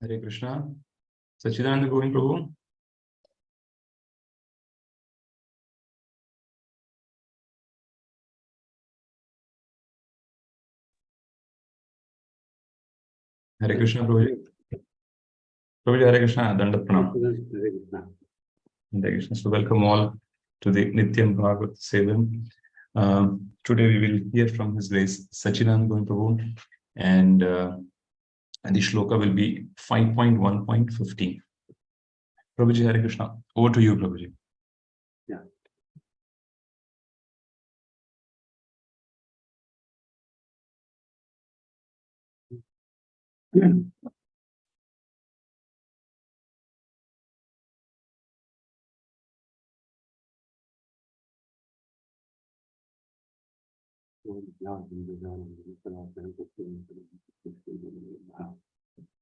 Hare Krishna. Sacitananda Govind Prabhu. Hare Krishna Prabhuji. Prabhuji, Hare Krishna. Dandat Pranam. Hare Krishna. So welcome all to the Nityam Bhagavatam Sevaya. Today we will hear from His Grace Sacitananda Govind Prabhu, and the shloka will be 5.1.15. Prabhuji, Hare Krishna. Over to you, Prabhuji. Yeah.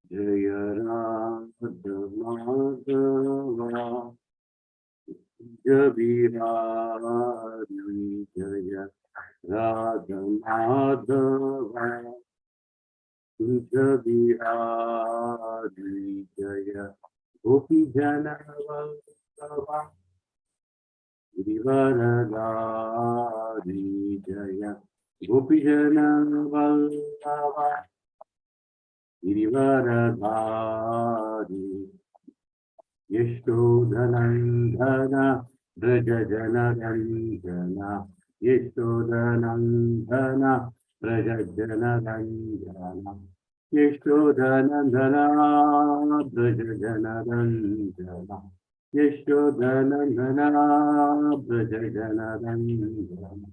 Jaya Radha Madhava Javirari Jaya Radha Madhava Javirari Jaya Gopi Jana Vallabha Giridharadhari Jaya Gopi Jana Vallabha Giridharadhari Yashodhanandana Brajajanarandana Yashodhanandana Brajajanarandana Yashodhanandana Brajajanarandana Yashodhanandana Brajajanarandana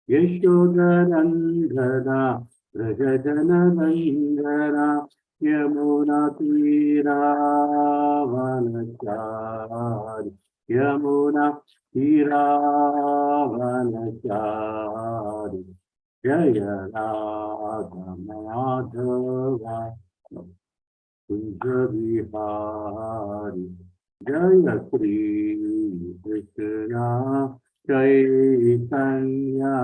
Yashodhanandana Brajajanarandana Yamuna Tiravanachari Yamuna Tiravanachari Jaya Radha Madhava Kunja Vihari Jaya Sri Krishna Chaitanya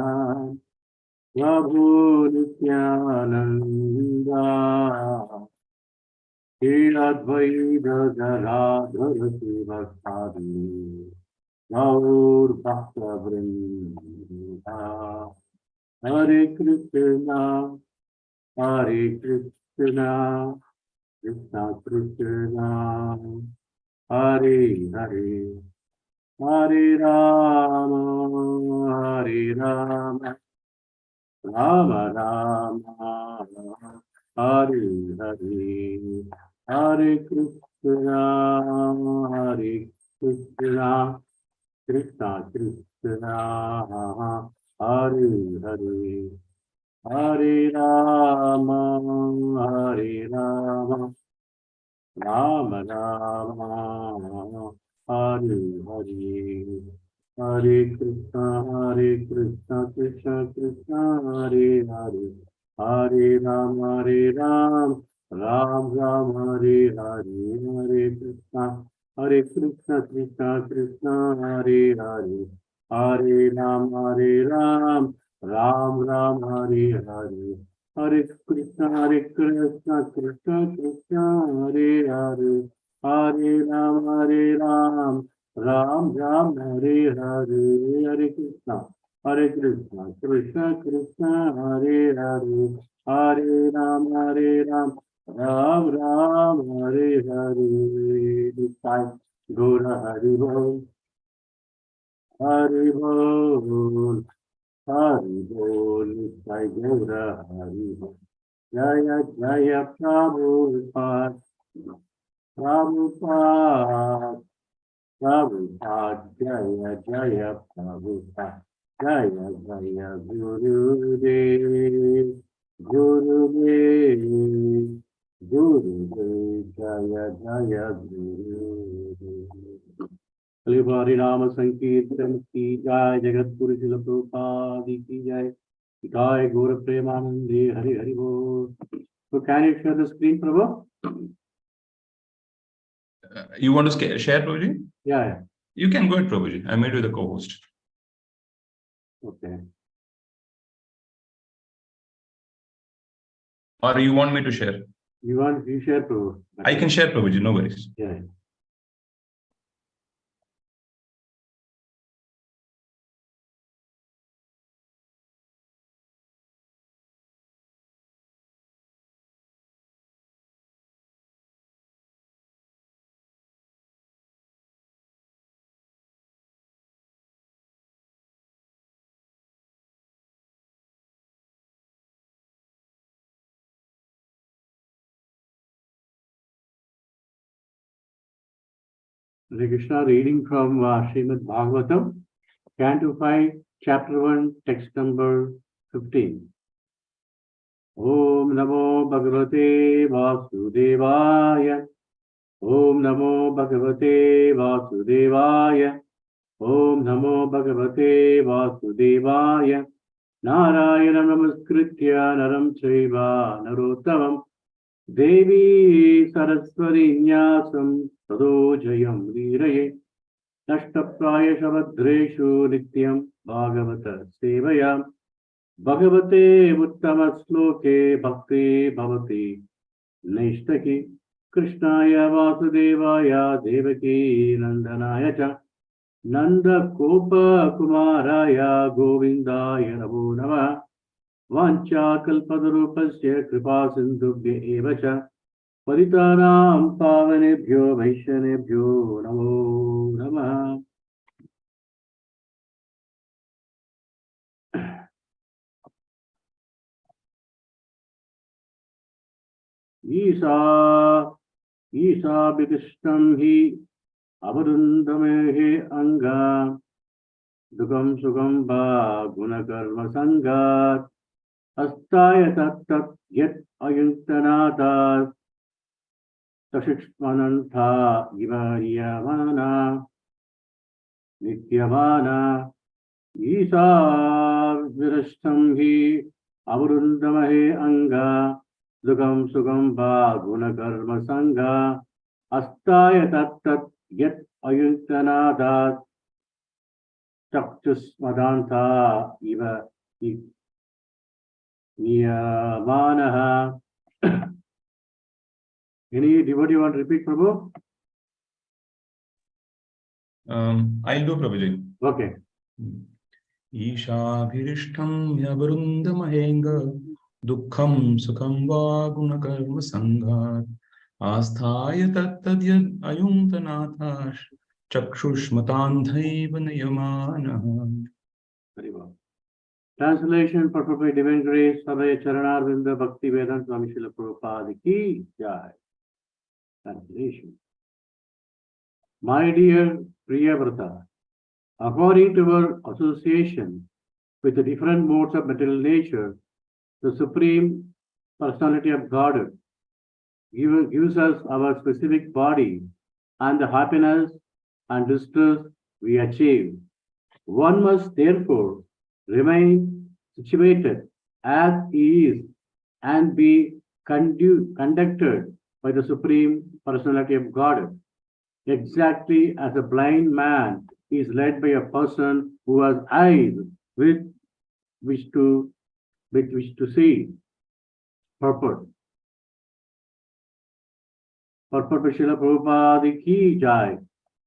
Prabhu Nityananda Advaita Gadadhara Sivasadi Gaur Bhakta Vrinda Hare Krishna Krishna Krishna Hare Hare Hare Rama Rama Rama Hare Hare Hare Krishna Krishna Krishna Hare Hare Hare Rama Rama Rama Hare Hare Hare Krishna, Krishna Krishna, Hare Hare, Hare Ram, Ram Ram, Hare Hare, Hare Krishna, Krishna Krishna, Hare Hare, Hare Ram, Ram Ram, Hare Hare, Hare Krishna, Krishna Krishna, Hare Hare, Hare Ram, Ram Ram, Hare Hare, Hare Krishna, Krishna Krishna, Hare Hare, Hare Ram, Ram Ram, Hare Hare. This time, Gora Hari Bol, Hari Bol, Hari Bol. This time, Gora Hari Bol. Jaya Jaya Prabhupada, Prabhupada. Prabhupada, Jaya Jaya Prabhupada, Jaya Jaya Gurudev, Gurudev, Gurudev, Jaya Jaya Gurudev. Kalibari Rama Sankirtan ki Jai, Jagat Guru Srila Prabhupada ki Jai, Jai Gaura Premanande, Hari Hari Bol. So can you share the screen, Prabhu? You want to share, Prabhuji? Yeah. You can go ahead, Prabhuji. I made you the co-host. Okay. Or you want me to share? You share, Prabhu. I can share, Prabhuji, no worries. Yeah. Hare Krishna, reading from Srimad Bhagavatam, Canto 5, Chapter 1, Text number 15. Om Namo Bhagavate Vasudevaya. Om Namo Bhagavate Vasudevaya. Om Namo Bhagavate Vasudevaya. Narayana Namaskritya Naram Chaiva Narottamam Devi Saraswati Nyasam Tado Jayam Viraye Nashtaprayashavadreshu Nityam Bhagavata Sevaya Bhagavate Uttama Bhakti Bhavati Nishtaki Krishnaya Vasudevaya Devaki Nandanaya Cha Nanda Kopa Kumaraya Govindaya Namo Namah Vancha Kalpadarupasya Kripa Sindhubhya Evacha Paritanam Pavanebhyo Vaishnavebhyo Namo Namah. Isa Bhitishtam Hi Avarundamehe Anga Dukam Sugam Ba Gunakarma Sangat Astaya Tat Yat Ayuntanata Tashishmananta Givariyamana Nityamana Isa Virashtam Hi Avarundamahe Anga Dukam Sugam Ba Gunakarma Sanga Astaya Tat Yat Ayuntanata Chakshusmadanta Iva Niyamanaha. Any devotee want to repeat, Prabhu? I'll do, Prabhuji. Okay. Ishabhirishtam yavarundamahenga Dukkham Sukham Va Gunakarma Sanghat Asthaya Tattadyad Ayuntanatha Chakshushmatandhaiva Niyamanaha. Very well. Translation, purport by Divine Grace, Savaya Charanarvinda Bhakti Vedanta Swami Srila Prabhupada Ki Jai. Translation. My dear Priyavrata, according to our association with the different modes of material nature, the Supreme Personality of Godhead gives us our specific body and the happiness and distress we achieve One must therefore remain situated as he is and be conducted by the Supreme Personality of God, exactly as a blind man is led by a person who has eyes with which to see purpose. Purport by Srila Prabhupada ki jai.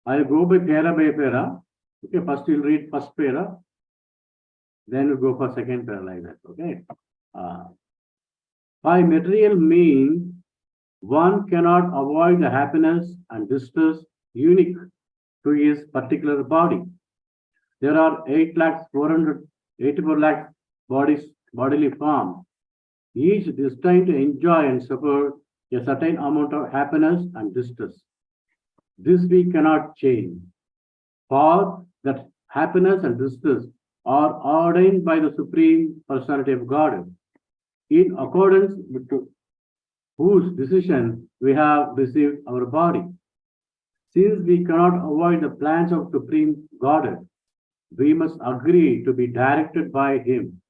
I'll go by para. Okay, first you'll read first para, then we'll go for second para like that. Okay. By material means, one cannot avoid the happiness and distress unique to his particular body. There are 8,484 lakhs bodily forms, each destined to enjoy and suffer a certain amount of happiness and distress. This we cannot change, for that happiness and distress are ordained by the Supreme Personality of God, in accordance with whose decision we have received our body. Since we cannot avoid the plans of Supreme God, we must agree to be directed by Him.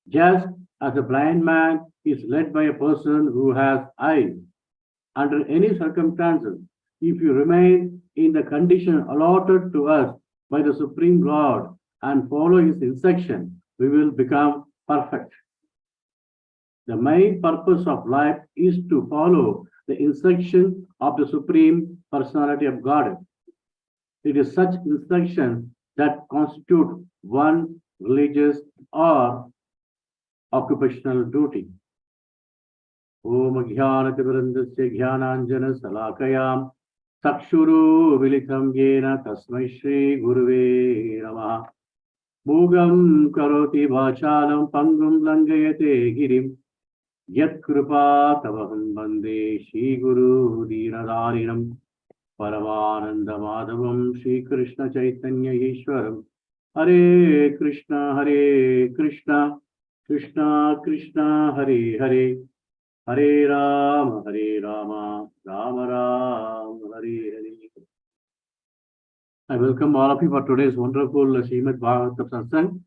Just as a blind man is led by a person who has eyes, under any circumstances, if you remain in the condition allotted to us by the Supreme Lord and follow His instruction, we will become perfect. The main purpose of life is to follow the instruction of the Supreme Personality of God. It is such instruction that constitute one religious or occupational duty. Om Jnanatimirandasya Jnananjana Salakayam Sakshuru Vilitam Yena Tasmai Shri Guruve Namaha. Mugam Karoti Vachalam Pangum Langayate Girim Yat Kripa Tavaham Bande Shri Guru Dinadarinam Paramananda Madhavam Shri Krishna Chaitanya Ishwaram Hare Krishna Krishna Krishna Hare Hare Hare Rama Rama Rama Hare Hare. I welcome all of you for today's wonderful Srimad Bhagavatam satsang.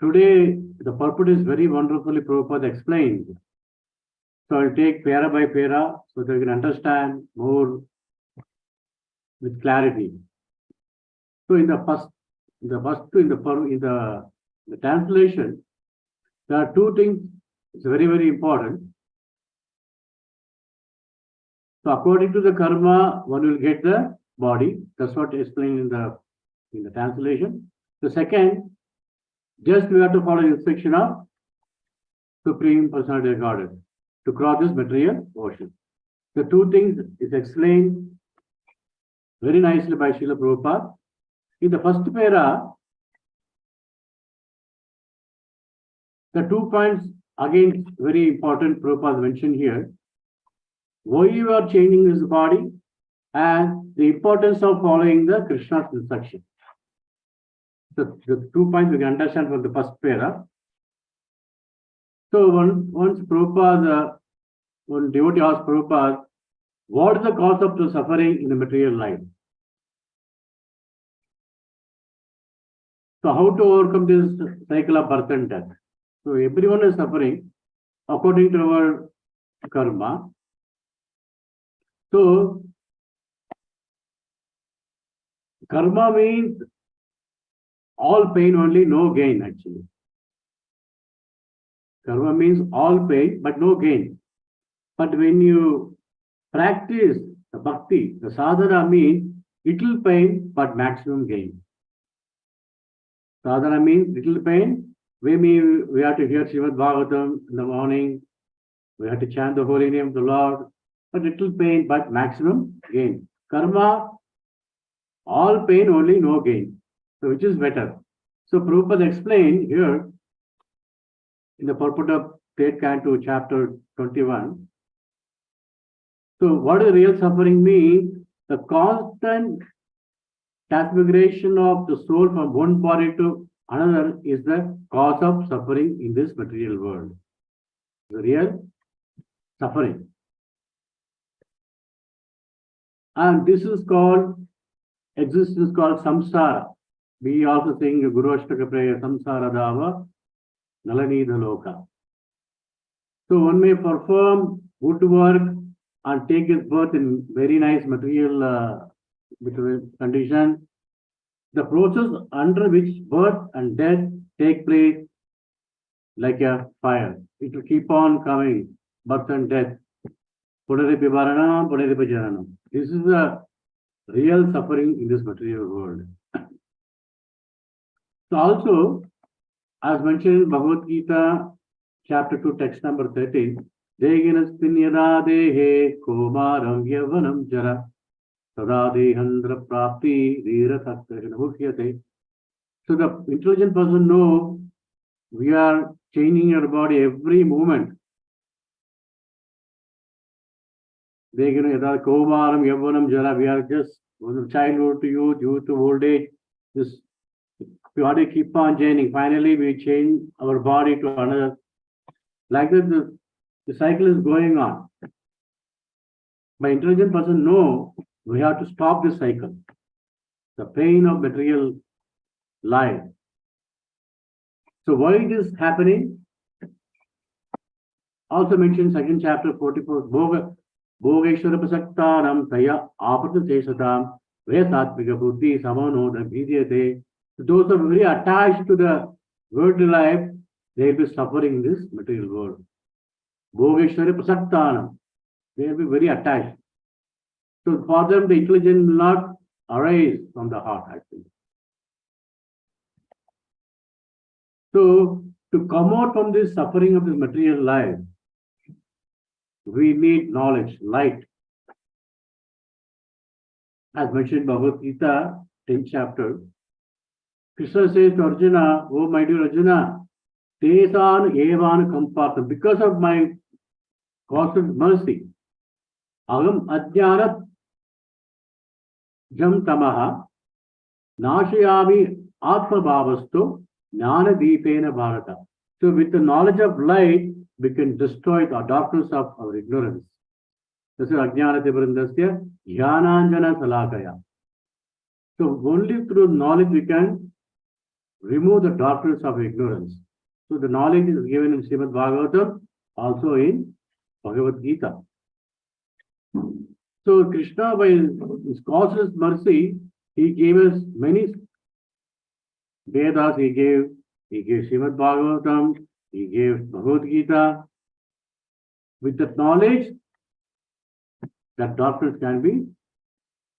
Today, the purport is very wonderfully Prabhupada explained. So I'll take para by para so that you can understand more with clarity. So in the translation, there are two things. It's very, very important. So according to the karma, one will get the body. That's what explained in the translation. The second, just we have to follow the instruction of Supreme Personality of Godhead to cross this material ocean. The two things is explained very nicely by Srila Prabhupada. In the first para, the 2 points again very important Prabhupada mentioned here. Why you are changing this body and the importance of following the Krishna's instruction. The 2 points we can understand from the first para. So once Prabhupada, one devotee asked Prabhupada, what is the cause of the suffering in the material life? So how to overcome this cycle of birth and death? So everyone is suffering according to our karma. So karma means all pain only, no gain actually. Karma means all pain but no gain. But when you practice the bhakti, the sadhana means little pain but maximum gain. Sadhana means little pain. We have to hear Srimad Bhagavatam in the morning. We have to chant the holy name of the Lord. But little pain but maximum gain. Karma, all pain only, no gain. So which is better? So Prabhupada explained here in the purport of 3rd Canto, chapter 21. So what does real suffering mean? The constant transmigration of the soul from one body to another is the cause of suffering in this material world. The real suffering. And this is called, existence called samsara. We also sing Guru Ashtaka prayer, Samsara Dava, Nalanidha Loka. So one may perform good work and take his birth in very nice material condition. The process under which birth and death take place like a fire. It will keep on coming, birth and death. Punaripi Varanam, Punaripi Jaranam. This is the real suffering in this material world. So also, as mentioned in Bhagavad Gita, chapter 2, text number 13, Deginastin dehe komaram yavanam jara sada dehandra prapti dhirataktajanabhukyate. So the intelligent person knows we are changing our body every moment. Deginastin komaram yavanam jara. We are just from childhood to youth to old age. This body keep on changing. Finally, we change our body to another. Like that, the cycle is going on. My intelligent person know we have to stop this cycle. The pain of material life. So why it is happening? Also mentioned second chapter 44. Bhogeshwara prasaktanam taya apata sesatam vesatvika buddhi samano dhabhidyate. Those are very attached to the worldly life, they will be suffering in this material world. Bhogeshwara prasaktanam. They will be very attached. So for them, the intelligence will not arise from the heart, actually. So to come out from this suffering of this material life, we need knowledge, light. As mentioned in Bhagavad Gita, 10th chapter, Krishna says to Arjuna, oh my dear Arjuna, Tesan evan kampata, because of my cosmic mercy, agam adhyanat jam tamaha nashayami atma bhavasto jnana deepena bharata. So with the knowledge of light, we can destroy the darkness of our ignorance. This is Ajnanati Vrindasya Jnananjana Salakaya. So only through knowledge we can remove the darkness of ignorance. So the knowledge is given in Srimad Bhagavatam, also in Bhagavad Gita. So Krishna, by his causeless mercy, he gave us many Vedas, he gave Srimad Bhagavatam, he gave Bhagavad Gita. With that knowledge, that darkness can be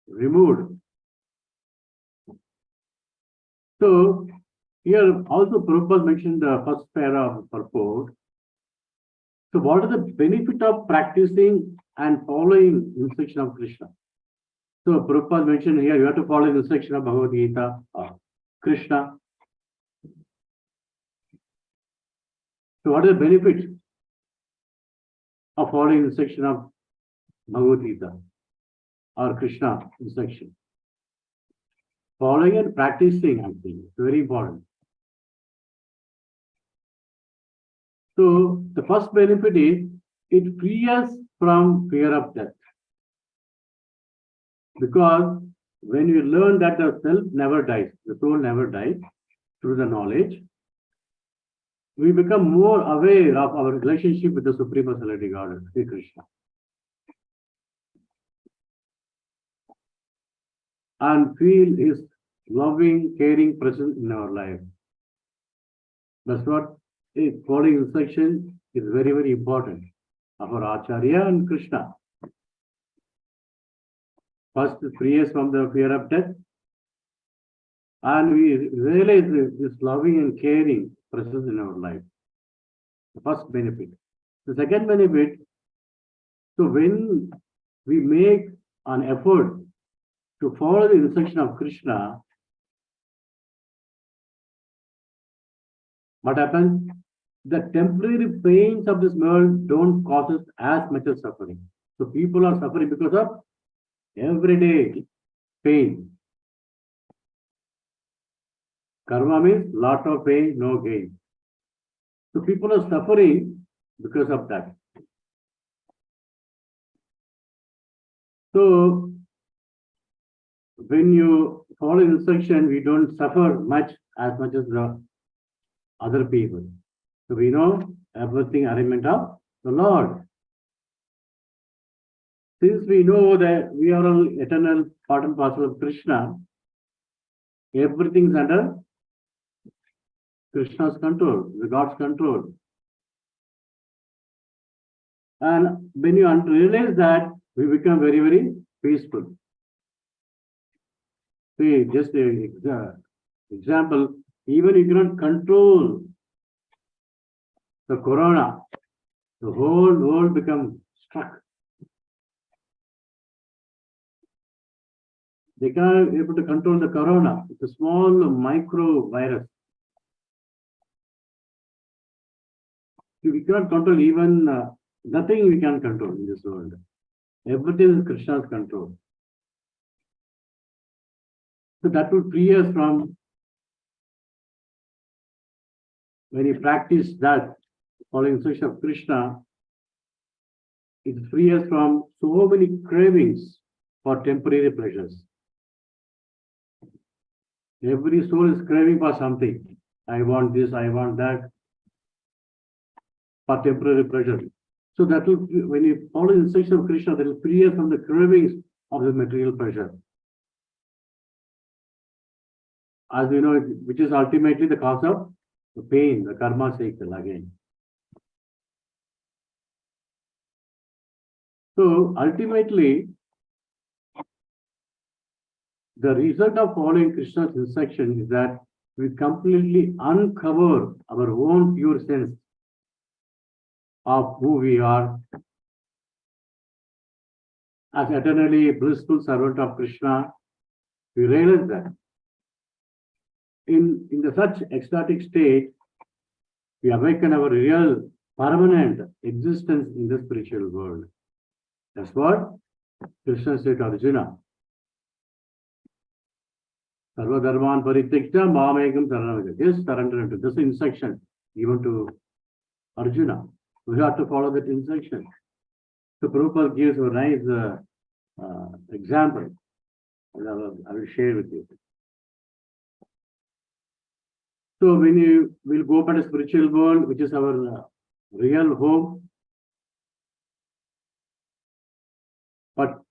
removed. So here also Prabhupada mentioned the first para of purport. So what is the benefit of practicing and following instruction of Krishna? So Prabhupada mentioned here you have to follow the instruction of Bhagavad Gita or Krishna. So what is the benefit of following the instruction of Bhagavad Gita or Krishna instruction? Following and practicing, I think, it's very important. So the first benefit is it frees us from fear of death. Because when you learn that the self never dies, the soul never dies through the knowledge, we become more aware of our relationship with the Supreme Personality Godhead, Sri Krishna. And feel his loving, caring presence in our life. That's what following instruction is very, very important of our Acharya and Krishna. First, free us from the fear of death, and we realize this loving and caring presence in our life. The first benefit. The second benefit, so when we make an effort to follow the instruction of Krishna, what happens? The temporary pains of this world don't cause us as much as suffering. So people are suffering because of everyday pain. Karma means lot of pain, no gain. So people are suffering because of that. So when you follow instruction, we don't suffer much as the other people. So we know everything arrangement of the Lord. Since we know that we are all eternal part and parcel of Krishna, everything is under Krishna's control, the God's control. And when you realize that, we become very, very peaceful. See, just an example, even you cannot control the corona, the whole world becomes struck. They cannot be able to control the corona. It's a small micro virus. We cannot control even nothing we can control in this world. Everything is Krishna's control. So that will free us from, when you practice that, following instruction of Krishna, it frees us from so many cravings for temporary pleasures. Every soul is craving for something. I want this, I want that, for temporary pleasure. So that will, when you follow the instruction of Krishna, that will free us from the cravings of the material pleasure. As we know, which is ultimately the cause of the pain, the karma cycle again. So ultimately, the result of following Krishna's instruction is that we completely uncover our own pure sense of who we are as eternally blissful servant of Krishna. We realize that in the such ecstatic state, we awaken our real permanent existence in the spiritual world. That's what Krishna said to Arjuna. Sarva dharman parityakta mamekam saranam. Yes, surrender into this instruction given to Arjuna. We have to follow that instruction. So Prabhupada gives a nice example. I will share with you. So when you will go back to spiritual world, which is our real home, but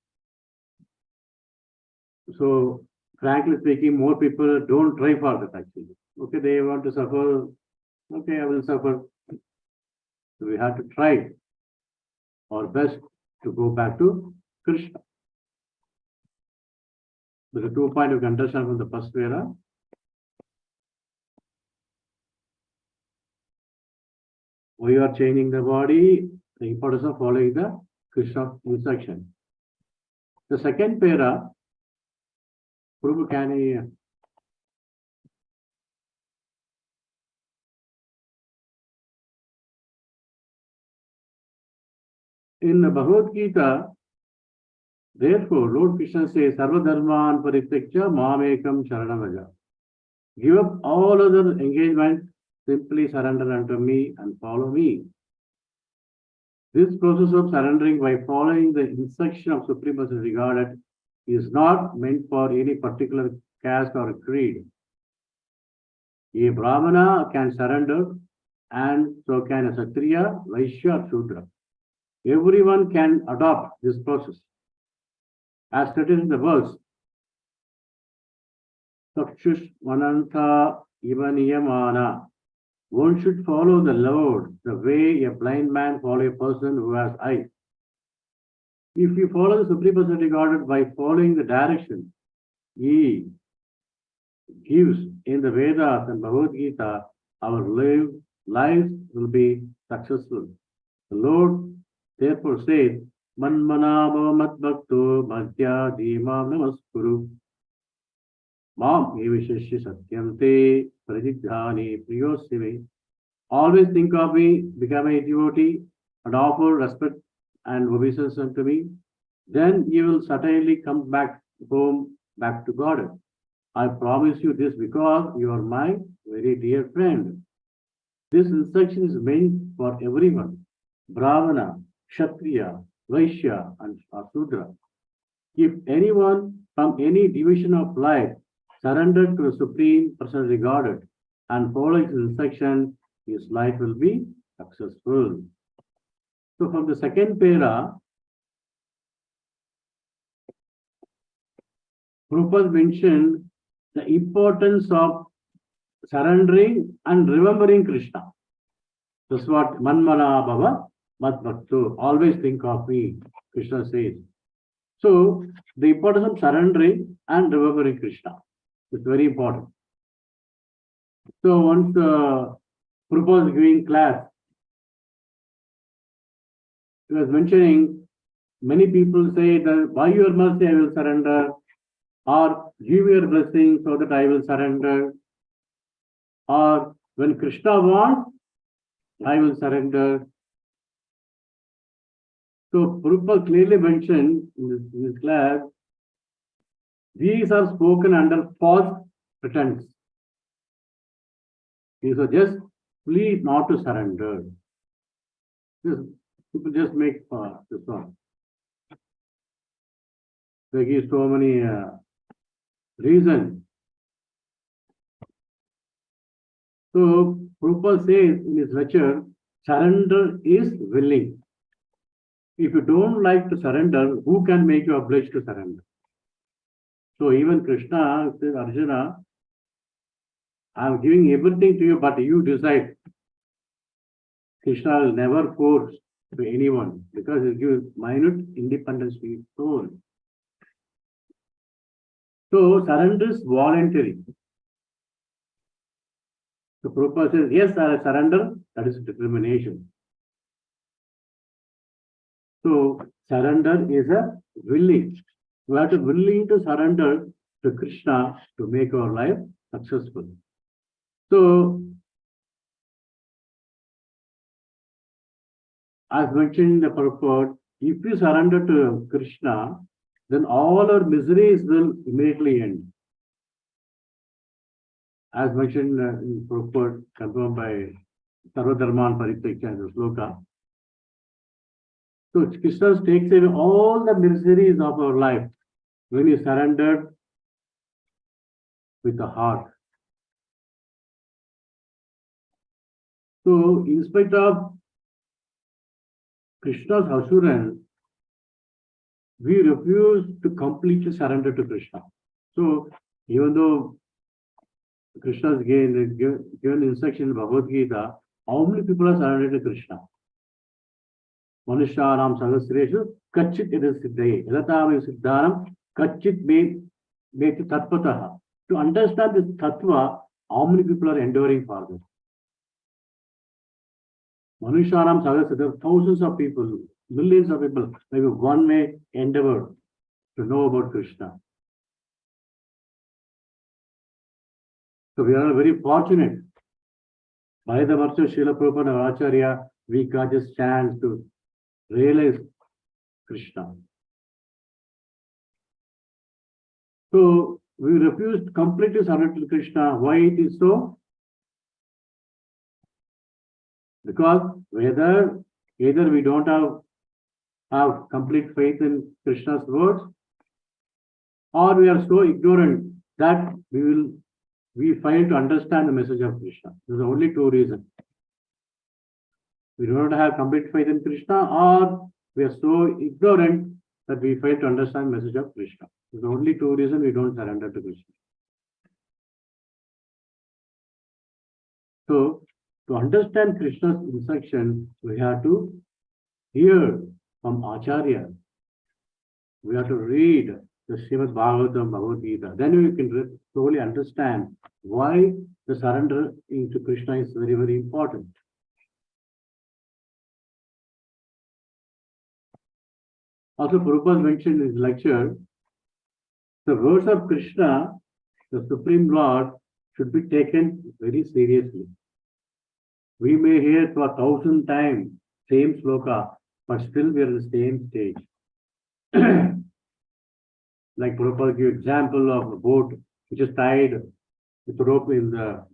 so frankly speaking, more people don't try for that actually. Okay, they want to suffer. Okay, I will suffer. So we have to try our best to go back to Krishna. There's a 2 point you can understand from the first para. We are changing the body, the importance of following the Krishna instruction. The second para, Prabhu, can I in the Bhagavad Gita, therefore, Lord Krishna says, Sarva dharman parityakya mamekam sharanavaja. Give up all other engagement, simply surrender unto me and follow me. This process of surrendering by following the instruction of Supreme Personality Godhead is not meant for any particular caste or creed. A Brahmana can surrender, and so can a Kshatriya, Vaishya, or Shudra. Everyone can adopt this process. As stated in the verse, Sakshush Mananta Ivaniyamana. One should follow the Lord the way a blind man follows a person who has eyes. If you follow the Supreme Personality Godhead by following the direction He gives in the Vedas and Bhagavad Gita, our lives will be successful. The Lord therefore says, Manmana bhava matbhakto madhya dhimam namaskuru. Mam evishashya satyante prajidhani priyosime. Always think of me, become a devotee, and offer respect and obeisance unto me. Then you will certainly come back home, back to God. I promise you this because you are my very dear friend. This instruction is meant for everyone, Brahmana, Kshatriya, Vaishya, and Shudra. If anyone from any division of life, surrendered to the Supreme Personality Godhead, and follows his instruction, his life will be successful. So from the second para, Prabhupada mentioned the importance of surrendering and remembering Krishna. That's what Manmana Bhava Mat Bhakto. Always think of me, Krishna says. So the importance of surrendering and remembering Krishna is very important. So once Prabhupada was giving class, he was mentioning many people say that by your mercy I will surrender, or give your blessing so that I will surrender, or when Krishna wants, I will surrender. So Prabhupada clearly mentioned in this class, these are spoken under false pretense. These are just please not to surrender. People just make this one. They give so many reasons. So Prabhupada says in his lecture, surrender is willing. If you don't like to surrender, who can make you obliged to surrender? So even Krishna says, Arjuna, I am giving everything to you, but you decide. Krishna will never force to anyone because he gives minute independence to his soul. So surrender is voluntary. So Prabhupada says, yes, I surrender, that is determination. So surrender is a willing. We have to be willing to surrender to Krishna to make our life successful. So, as mentioned in the purport, if you surrender to Krishna, then all our miseries will immediately end. As mentioned in purport, confirmed by Sarvadharman Parityakya in the sloka. So Krishna takes away all the miseries of our life when you surrender with the heart. So in spite of Krishna's assurance, we refuse to completely surrender to Krishna. So even though Krishna has given instruction in Bhagavad Gita, how many people are surrendered to Krishna? Manusharam Sahasreshu Kachit Edasiddhaye Elatam Siddharam Kachit Meti Tatpataha. To understand this tattva, how many people are enduring for this? Manusharam Sahasreshu, there are thousands of people, millions of people, maybe one may endeavor to know about Krishna. So we are very fortunate. By the mercy of Srila Prabhupada and Acharya, we got this chance to realize Krishna. So we refuse to completely surrender to Krishna. Why it is so? Because either we don't have complete faith in Krishna's words, or we are so ignorant that we fail to understand the message of Krishna. There's only two reasons. We do not have complete faith in Krishna, or we are so ignorant that we fail to understand the message of Krishna. There's only two reasons we don't surrender to Krishna. So, to understand Krishna's instruction, we have to hear from Acharya. We have to read the Srimad Bhagavatam, Bhagavad Gita. Then we can slowly understand why the surrender into Krishna is very, very important. Also, Prabhupada mentioned in his lecture, the words of Krishna, the Supreme Lord, should be taken very seriously. We may hear for 1,000 times same sloka, but still we are at the same stage. Like Prabhupada gave example of a boat which is tied with rope in the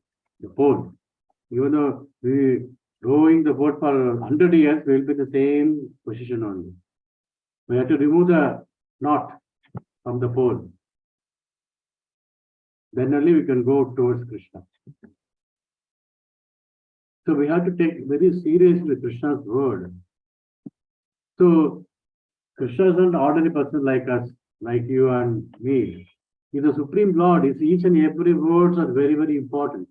pole. Even though we rowing the boat for 100 years, we will be in the same position only. We have to remove the knot from the pole. then only we can go towards Krishna. So we have to take very seriously Krishna's word. So Krishna is not an ordinary person like us, like you and me. He is the Supreme Lord. His each and every words are very, very important.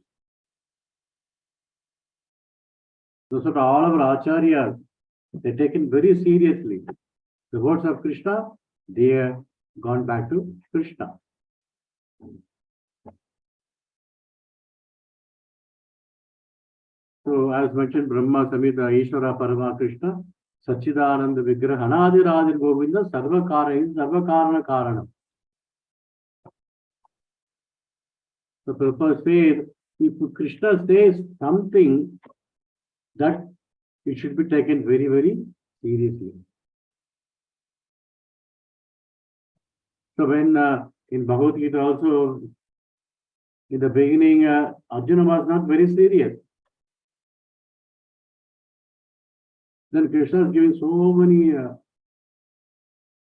So all our acharyas, they taken very seriously. The words of Krishna, they have gone back to Krishna. So as mentioned, Brahma, Samhita, Ishvara, Parama, Krishna, Sacitananda, Vigraha, Anadi, Radha, Govinda, Sarva Karana. The purpose says, if Krishna says something, that it should be taken very, very seriously. So when in Bhagavad Gita also, in the beginning, Arjuna was not very serious. Then Krishna is giving so many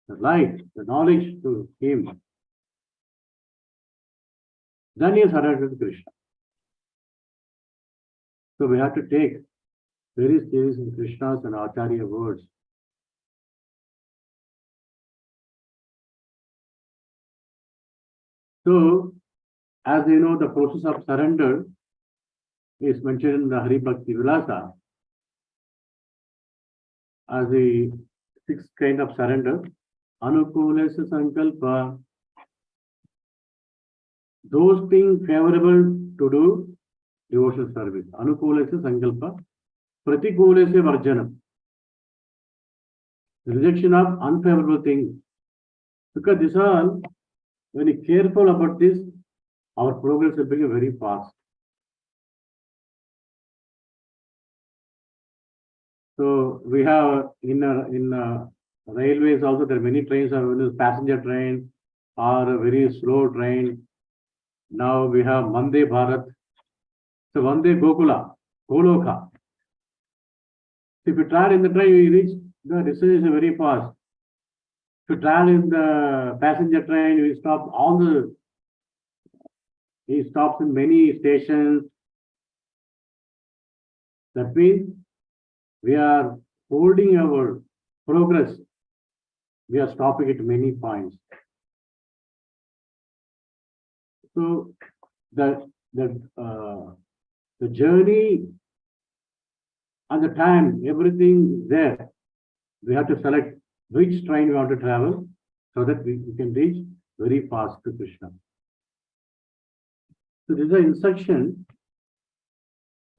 light, the knowledge to him. Then he surrendered to Krishna. So we have to take very seriously Krishna's and Acharya words. So, as you know, the process of surrender is mentioned in the Hari Bhakti Vilasa as the sixth kind of surrender. Anukulasa Sankalpa, those things favorable to do devotional service. Anukulasa Sankalpa, Pratikulasa Varjanam, the rejection of unfavorable things. Because this all, when you careful about this, our progress will be very fast. So we have in railways also, there are many trains are passenger train or a very slow train. Now we have Vande Bharat. So Vande Goloka. If you travel in the train, you reach the destination very fast. If you travel in the passenger train, you stop he stops in many stations. That means we are holding our progress. We are stopping at many points. So the journey and the time, everything there. We have to select which train we want to travel so that we can reach very fast to Krishna. So this is an instruction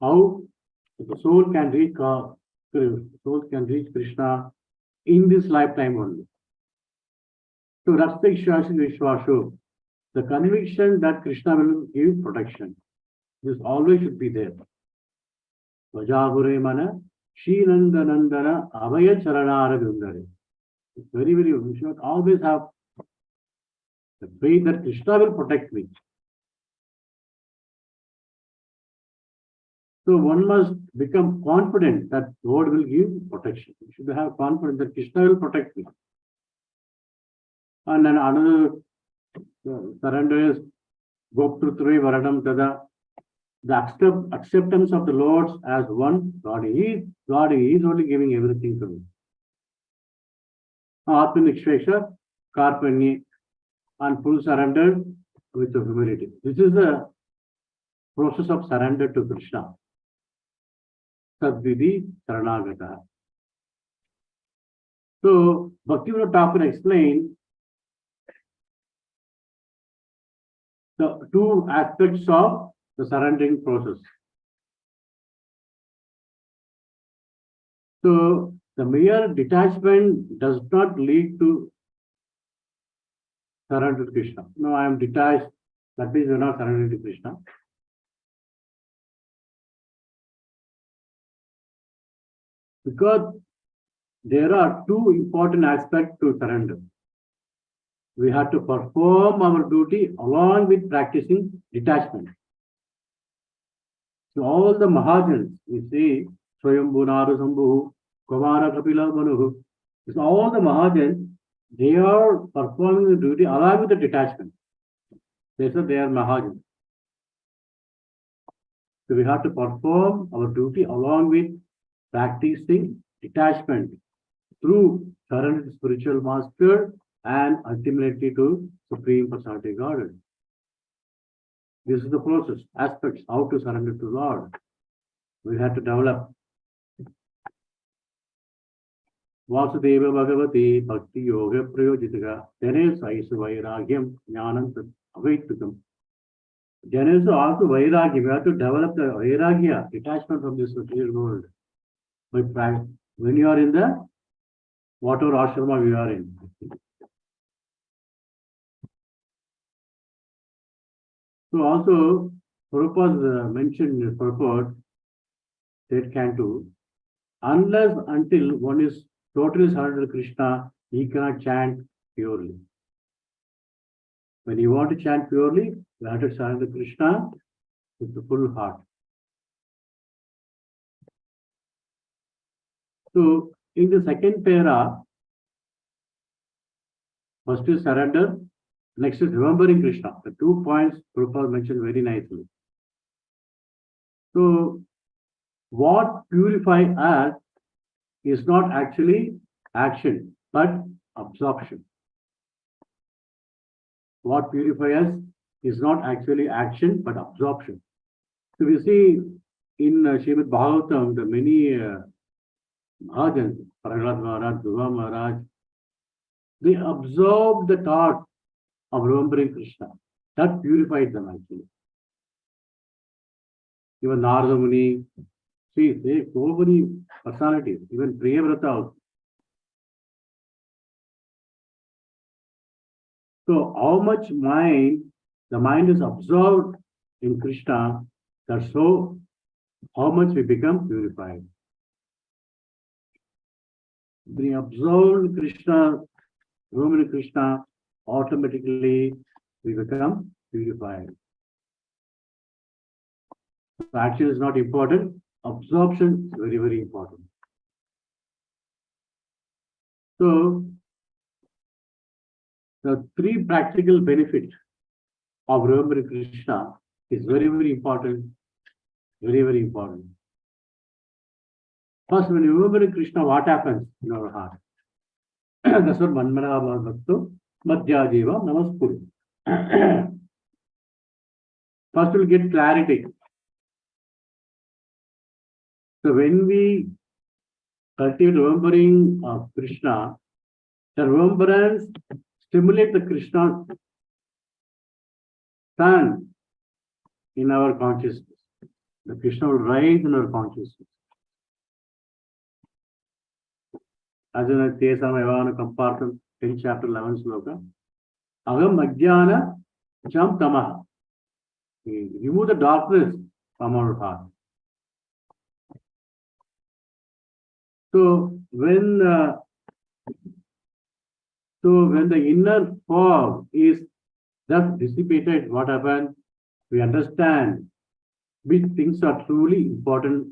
how the soul can reach Krishna in this lifetime only. So Rastakshashin Vishwasho, the conviction that Krishna will give protection. This always should be there. Vajagure mana Shinanda Nandana Avaya Charanara Vindare. It's very, very, we should always have the faith that Krishna will protect me. So one must become confident that God will give protection. We should have confidence that Krishna will protect me. And then another surrender is Goptrutri Varadam Tada. The acceptance of the Lord as one God. He is only giving everything to me. Atmanikshesha, Karpanya, and full surrender with the humility. This is the process of surrender to Krishna. Sadvidhi Saranagata. So, Bhaktivinoda Thakur explained the two aspects of the surrendering process. So, the mere detachment does not lead to surrender to Krishna. No, I am detached. That means you are not surrendering to Krishna. Because there are two important aspects to surrender. We have to perform our duty along with practicing detachment. So all the Mahajans, we see, Swayambhu, Narasambhu, Kumara, Kapila, Manuhu, so all the Mahajans, they are performing the duty along with the detachment. They said they are Mahajans. So we have to perform our duty along with practicing detachment through surrender to spiritual master and ultimately to Supreme Personality Godhead. This is the process, aspects, how to surrender to Lord. We have to develop. Vasudeva Bhagavati Bhakti Yoga Prayojitaka Jane Saisu Vairagyam Jnanam Avaitukam. Jane also Vairagya. We have to develop the Vairagya, detachment from this material world. When you are in the whatever ashrama you are in. So also, Prabhupada mentioned in his purport, state Cantu, unless until one is totally surrendered to Krishna, he cannot chant purely. When you want to chant purely, you have to surrender to Krishna with the full heart. So, in the second para, first is surrender, next is remembering Krishna. The 2 points Prabhupada mentioned very nicely. So, what purifies us is not actually action, but absorption. What purifies us is not actually action, but absorption. So we see in Srimad Bhagavatam, the many Mahajans, Prahlad Maharaj, Dhruva Maharaj, they absorb the thought of remembering Krishna. That purified them actually. Even Narada Muni, see, they so many personalities, even Priyavrata also. So how much the mind is absorbed in Krishna, that's so how much we become purified. When we absorb Krishna, remember Krishna, automatically we become purified. So action is not important, absorption is very, very important. So the 3 practical benefits of remembering Krishna is very, very important. Very, very important. First, when you remember Krishna, what happens in our heart? That's what Manmana Bhakto Madhyajeva Namaskuru. First, we'll get clarity. So when we cultivate remembering of Krishna, the remembrance stimulates the Krishna sun in our consciousness. The Krishna will rise in our consciousness. As in a Tesam Evana compartment in chapter 11 sloka. Agam Ajnana Cham Tamaha. We remove the darkness from our heart. So when the inner fog is thus dissipated, what happens? We understand which things are truly important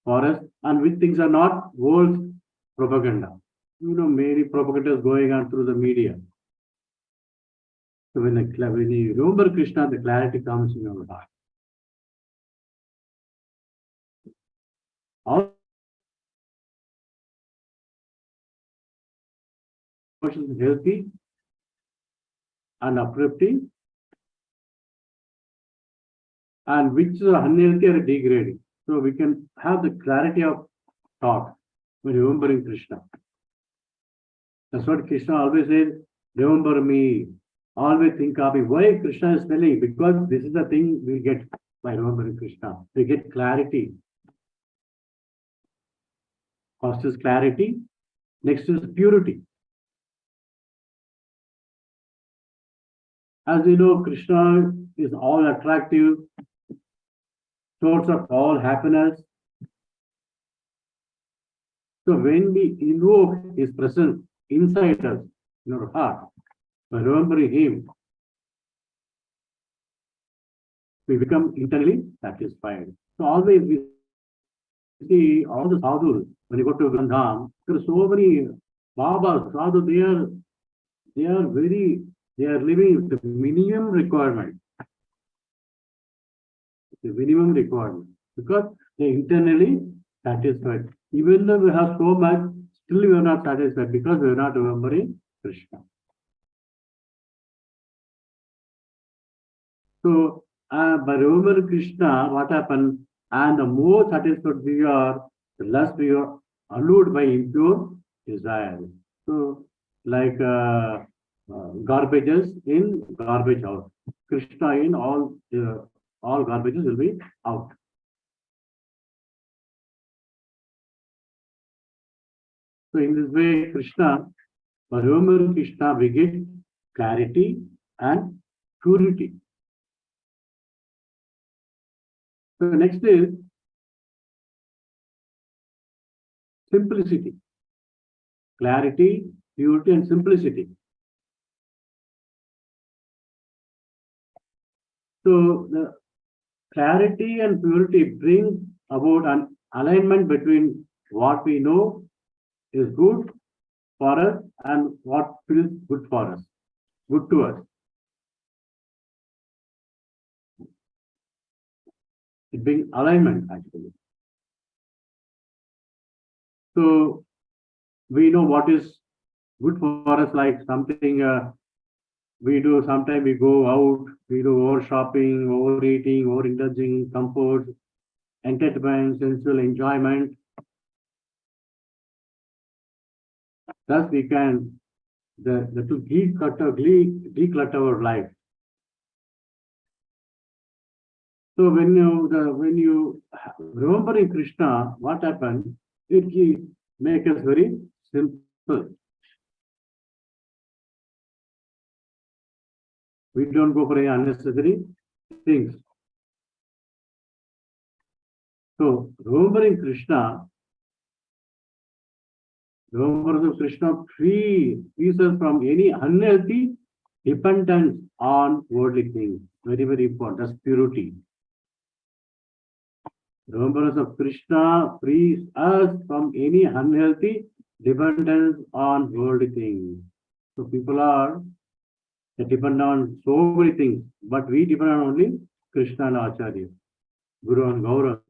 for us and which things are not world's propaganda. You know, many propaganda is going on through the media. So when you remember Krishna, the clarity comes in your heart. All emotions healthy and uplifting, and which are unhealthy or degrading. So we can have the clarity of thought when remembering Krishna. That's what Krishna always says, remember me, always think of me. Why Krishna is telling? Because this is the thing we get by remembering Krishna. We get clarity. First is clarity, next is purity. As you know, Krishna is all attractive, source of all happiness. So when we invoke his presence inside us, in our heart, by remembering him, we become internally satisfied. So always we see all the sadhus, when you go to Gandham, there are so many Babas, sadhus, they are very They are living the minimum requirement. The minimum requirement. Because they internally satisfied. Even though we have so much, still we are not satisfied because we are not remembering Krishna. So, by remembering Krishna, what happened? And the more satisfied we are, the less we are allured by impure desires. So, like garbages in garbage out. Krishna in all garbages will be out. So in this way, Krishna, by remembering Krishna, we get clarity and purity. So next is simplicity. Clarity, purity, and simplicity. So the clarity and purity bring about an alignment between what we know is good for us and what feels good for us, good to us. It brings alignment actually. So we know what is good for us, like something we do. Sometimes we go out, we do over shopping, overeating, overindulging, comfort, entertainment, sensual enjoyment. Thus we can to declutter our life. So when you remembering Krishna, what happened? It makes us very simple. We don't go for any unnecessary things. So remembering Krishna frees us from any unhealthy dependence on worldly things. Very, very important. That's purity. Remembrance of Krishna frees us from any unhealthy dependence on worldly things. So people they depend on so many things, but we depend on only Krishna and Acharya, Guru and Gaurav.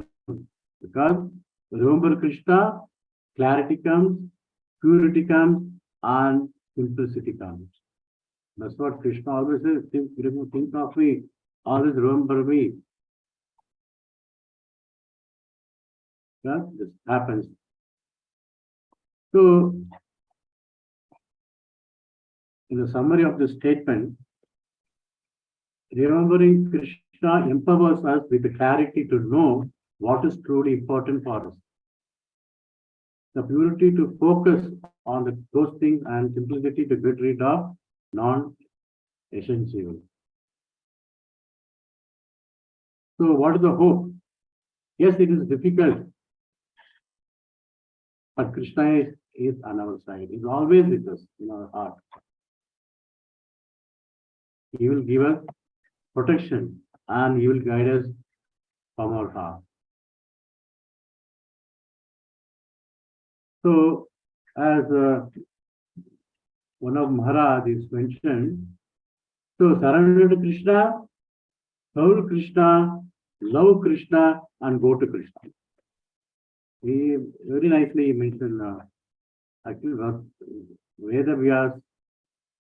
Because remember Krishna, clarity comes, purity comes, and simplicity comes. That's what Krishna always says. Think of me, always remember me. Yeah, this happens. So, in the summary of this statement, remembering Krishna empowers us with the clarity to know what is truly important for us. The purity to focus on those things, and simplicity to get rid of non-essential. So what is the hope? Yes, it is difficult, but Krishna is on our side. He is always with us in our heart. He will give us protection and He will guide us from our heart. So, as one of Maharaj is mentioned, so surrender to Krishna, serve Krishna, love Krishna, and go to Krishna. He very nicely mentioned, actually, Veda Vyas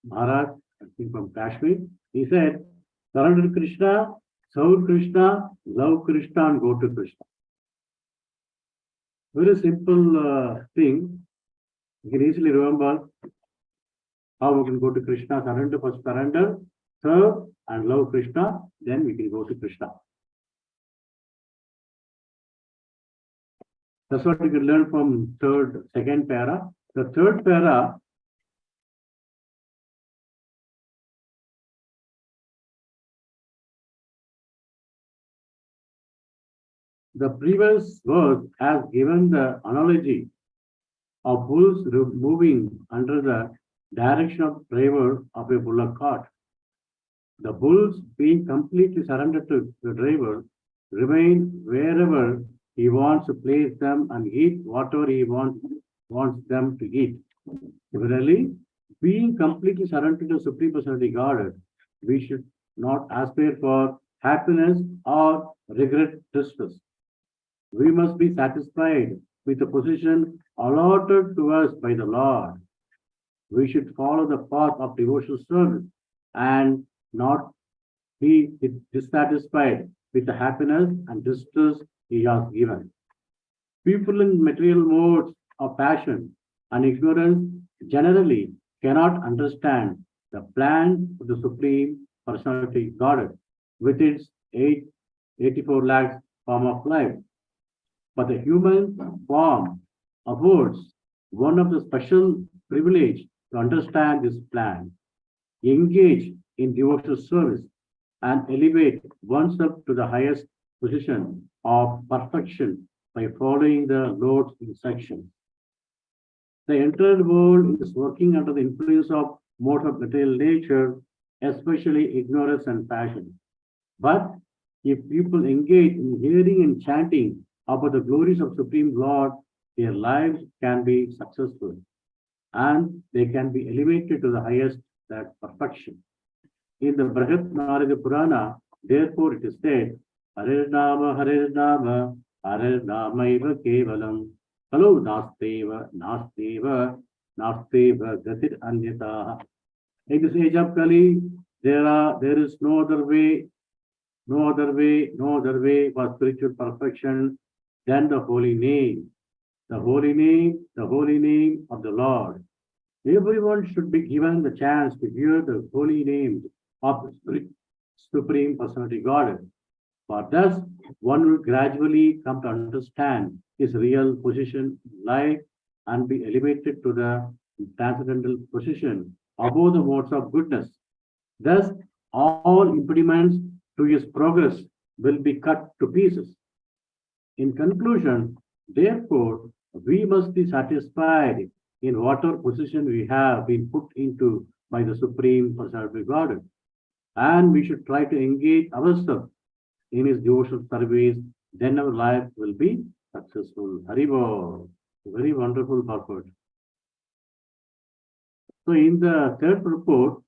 Maharaj, I think from Kashmir, he said, surrender to Krishna, serve Krishna, love Krishna, and go to Krishna. Very simple thing. You can easily remember how we can go to Krishna. Surrender, serve, and love Krishna. Then we can go to Krishna. That's what we can learn from second para. The third para, the previous verse has given the analogy of bulls moving under the direction of driver of a bullock cart. The bulls, being completely surrendered to the driver, remain wherever he wants to place them and eat whatever he wants them to eat. Similarly, Being completely surrendered to Supreme Personality Godhead, we should not aspire for happiness or regret distress. We must be satisfied with the position allotted to us by the Lord. We should follow the path of devotional service and not be dissatisfied with the happiness and distress He has given. People in material modes of passion and ignorance generally cannot understand the plan of the Supreme Personality Godhead with its 84 lakhs form of life. But the human form affords one of the special privilege to understand this plan, engage in devotional service, and elevate oneself to the highest position of perfection by following the Lord's instructions. The entire world is working under the influence of modes of material nature, especially ignorance and passion. But if people engage in hearing and chanting about the glories of Supreme Lord, their lives can be successful and they can be elevated to the highest that perfection. In the Brahat Narada Purana, therefore it is said, Hare Nama, Hare Nama, Hare Nama Eva Kevalam, Hello Nasteva, Nasteva, Nasteva, Gatir Anyata. In this age of Kali, there is no other way, no other way, no other way for spiritual perfection than the holy name. The holy name, the holy name of the Lord. Everyone should be given the chance to hear the holy name of the Supreme Personality Godhead. For thus, one will gradually come to understand his real position in life and be elevated to the transcendental position above the modes of goodness. Thus, all impediments to his progress will be cut to pieces. In conclusion, therefore, we must be satisfied in whatever position we have been put into by the Supreme Personality Godhead. And we should try to engage ourselves in his devotional service, then our life will be successful. Haribo, very wonderful purport. So in the third purport,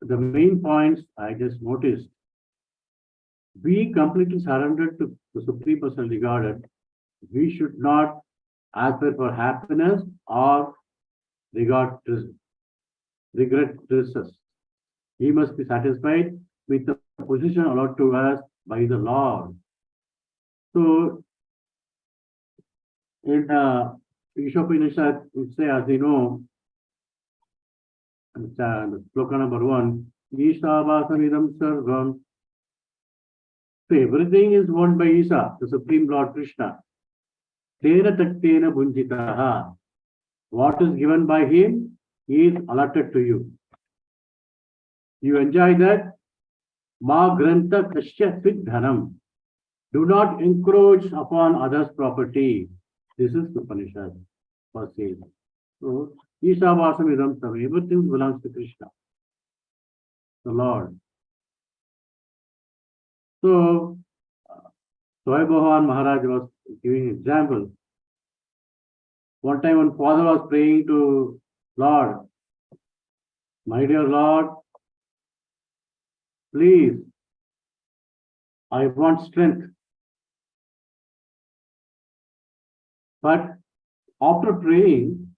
the main points I just noticed. Be completely surrendered to the Supreme Personality Godhead. We should not aspire for happiness or regret distress. We must be satisfied with the position allowed to us by the Lord. So, in Ishopanishad, we say, as you know, sloka number 1, Ishavasam Sarvam. So everything is owned by Isha, the Supreme Lord Krishna. Tena taktena bunjitaha. What is given by him is allotted to you. You enjoy that. Ma granta kashya dhanam. Do not encroach upon others' property. This is the Upanishad for sale. So, Ishavasam idam sarvam. Everything belongs to Krishna, the Lord. So, Sai Bhavan Maharaj was giving an example. One time, when father was praying to Lord, my dear Lord, please, I want strength. But after praying,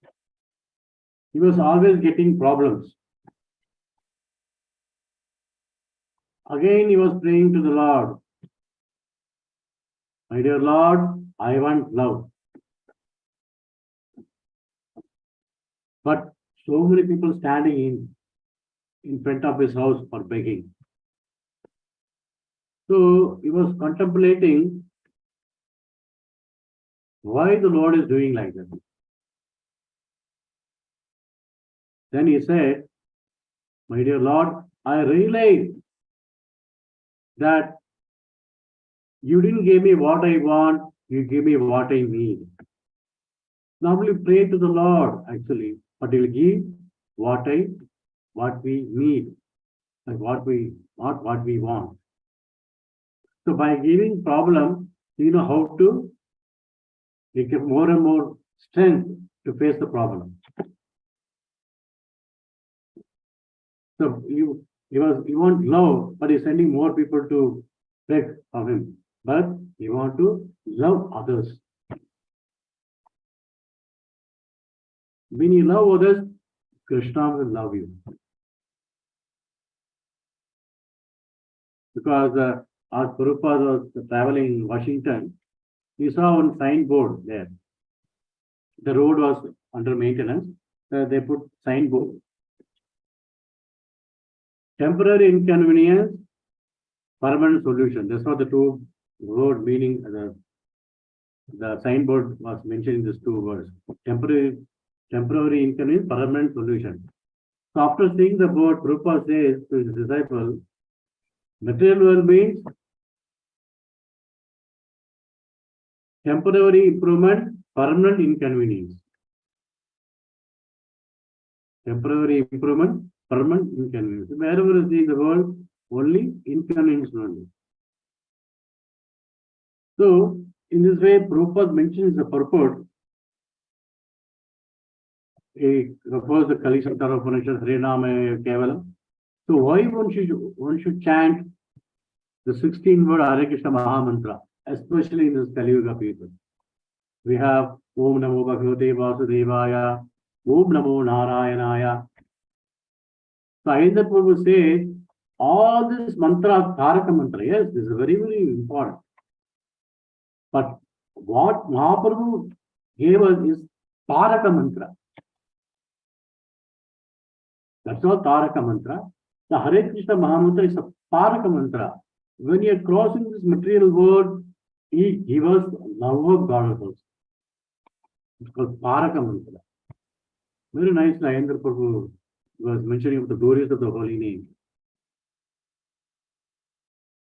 he was always getting problems. Again, he was praying to the Lord, my dear Lord, I want love. But so many people standing in front of his house for begging. So he was contemplating why the Lord is doing like that. Then he said, my dear Lord, I realize that you didn't give me what I want, you gave me what I need. Normally pray to the Lord actually, but he'll give what we need, and what we want. So by giving problem, you know how to get more and more strength to face the problem. So he wants love, but he's sending more people to beg of him. But he wants to love others. When you love others, Krishna will love you. Because as Prabhupada was traveling in Washington, he saw one signboard there. The road was under maintenance. They put signboard. Temporary inconvenience, permanent solution. That's what the two word meaning. The signboard was mentioning these two words. Temporary inconvenience, permanent solution. So after seeing the board, Prabhupada says to his disciple, material world means temporary improvement, permanent inconvenience. Temporary improvement, permanent inconvenience. Wherever you see the word, only inconvenience only. So, in this way, Prabhupada mentions the purport. He refers the Kali Sankara Upanishad, Hare Nama Kevalam. So, why one should chant the 16-word Hare Krishna Maha Mantra, especially in this Kali Yuga people? We have Om Namo Bhagavate Vasudevaya, Om Namo Narayanaya. So Ayendar Prabhu says, all this mantra, Taraka mantra, yes, this is very, very important. But what Mahaprabhu gave us is Taraka mantra. That's all Taraka mantra. The Hare Krishna Maha Mantra is a Taraka mantra. When you are crossing this material world, he gives us love of God also. It's called Taraka mantra. Very nice, Ayendar Prabhu was mentioning of the glories of the holy name.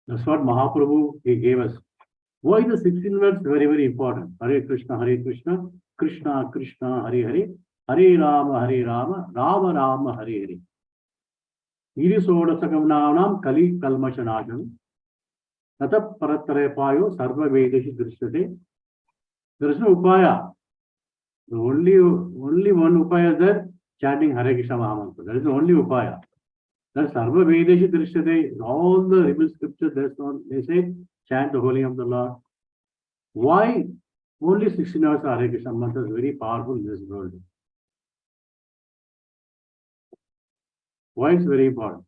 That's what Mahaprabhu he gave us. Why the 16 words? Very, very important. Hare Krishna, Krishna Krishna, Hare Hare, Hare Rama, Rama Rama, Hare Hare. Iri Soda Sakamnam Kali Kalmashanajam. Tata Paratare Sarva Vedashi Drishyate. There is no Upaya. The only one Upaya is there, chanting Hare Krishna Mahamantra. That is the only Upaya. That's Sarva Vedashi Drishyate. All the revealed scriptures, they say, chant the holy name of the Lord. Why only 16 hours of Hare Krishna mantra is very powerful in this world? Why it's very important?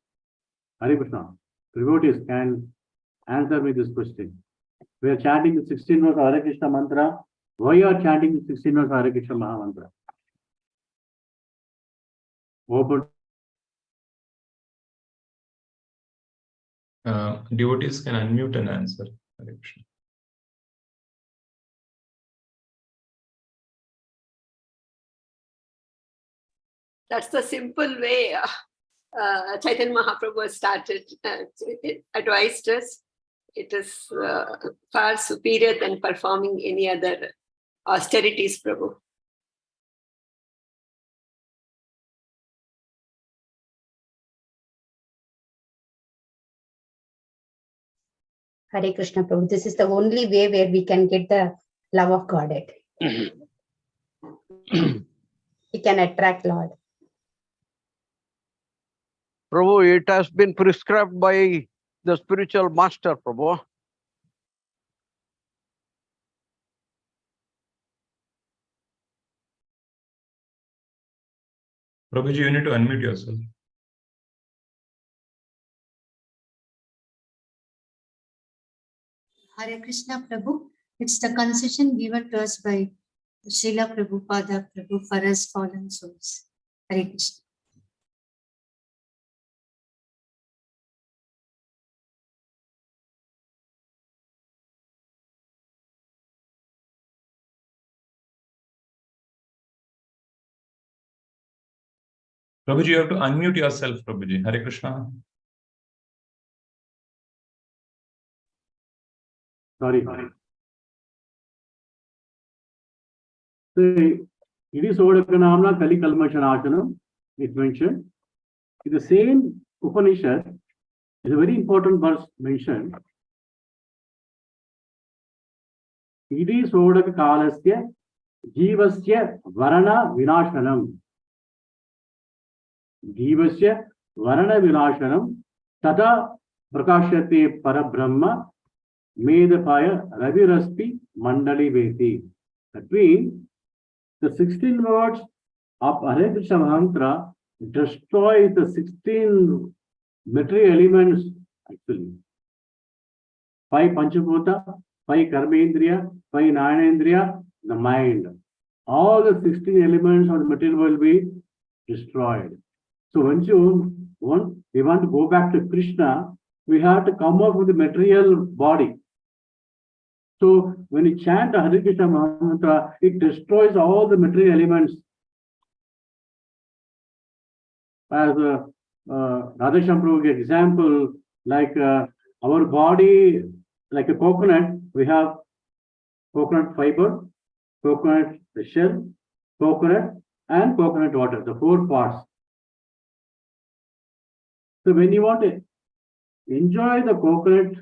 Hare Krishna, devotees can answer me this question. We are chanting the 16 hours of Hare Krishna mantra. Why are chanting the 16 hours of Hare Krishna Maha Mantra? Open. Devotees can unmute and answer. Hare Krishna. That's the simple way Chaitanya Mahaprabhu started, advised us. It is far superior than performing any other austerities, Prabhu. Hare Krishna Prabhu. This is the only way where we can get the love of Godhead. We can attract Lord. Prabhu, it has been prescribed by the spiritual master, Prabhu. Prabhuji, you need to unmute yourself. Hare Krishna Prabhu. It's the concession given to us by Srila Prabhupada Prabhu for us fallen souls. Hare Krishna. Prabhuji, you have to unmute yourself, Prabhuji. Hare Krishna. Sorry. So, it is Odakanamna Kali Kalmashanachanam, it mentioned. In the same Upanishad, is a very important verse mentioned. It is Odaka Kalasya Jivasya Varana Vinashanam. Jivasya Varana Vinashanam Tata Prakashyate Parabrahma Medapaya Raviraspi Mandali Veti. That means the 16 words of Hare Krishna mantra destroys the 16 material elements actually. 5 Panchabhuta, 5 Karmendriya, 5 Jnanendriya, the mind. All the 16 elements of the material will be destroyed. So once we want to go back to Krishna, we have to come up with the material body. So when you chant the Hare Krishna mantra, it destroys all the material elements. As Radhesham Prabhu gave example, like our body, like a coconut, we have coconut fiber, coconut shell, coconut, and coconut water, the 4 parts. So when you want to enjoy the coconut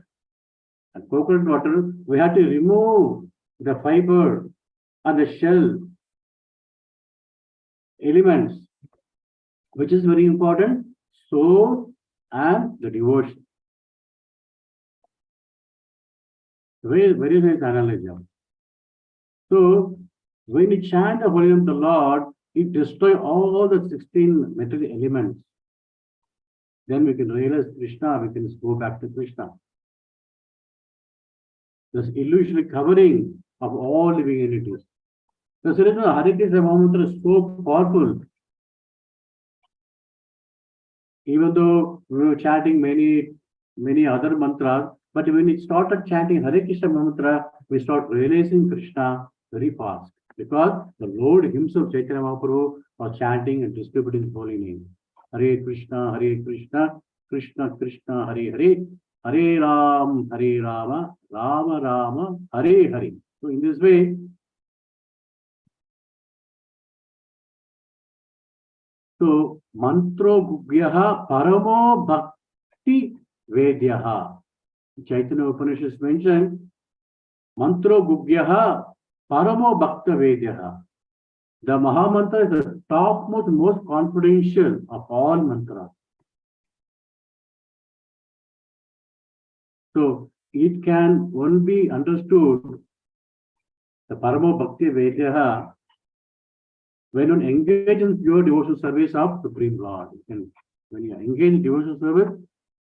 and coconut water, we have to remove the fiber and the shell elements, which is very important, soul and the devotion. Very, very nice analogy. So when you chant the holy name of the Lord, it destroys all the 16 material elements. Then we can realize Krishna, we can go back to Krishna. This illusory covering of all living entities. The Hare Krishna mantra is so powerful. Even though we were chanting many other mantras, but when we started chanting Hare Krishna mantra, we start realizing Krishna very fast. Because the Lord himself, Chaitanya Mahaprabhu, was chanting and distributing his holy name. Hare Krishna, Krishna Krishna, Hare Hare, Hare Rama, Rama Rama, Hare Hare. So in this way, so mantro gubhyaha paramo bhakti vedyaha. Chaitanya Upanishad mentioned mantro gubhyaha paramo bhakta vedyaha. The Maha Mantra is the topmost, most confidential of all mantras. So it can only be understood, the Paramo Bhakti Vedyaha, when one engages in pure devotional service of Supreme Lord. When you engage in devotional service,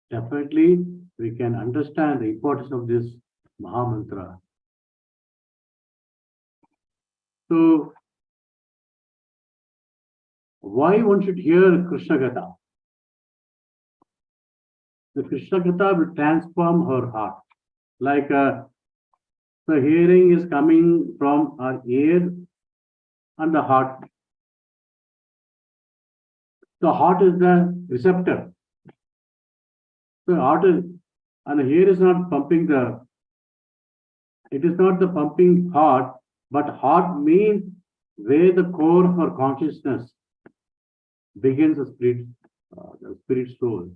definitely we can understand the importance of this Maha Mantra. So why one should hear Krishna Gatha? The Krishna Gatha will transform her heart. Like the hearing is coming from our ear and the heart. The heart is the receptor. So heart is, and the ear is not pumping it is not the pumping heart, but heart means where the core of our consciousness begins, the spirit soul.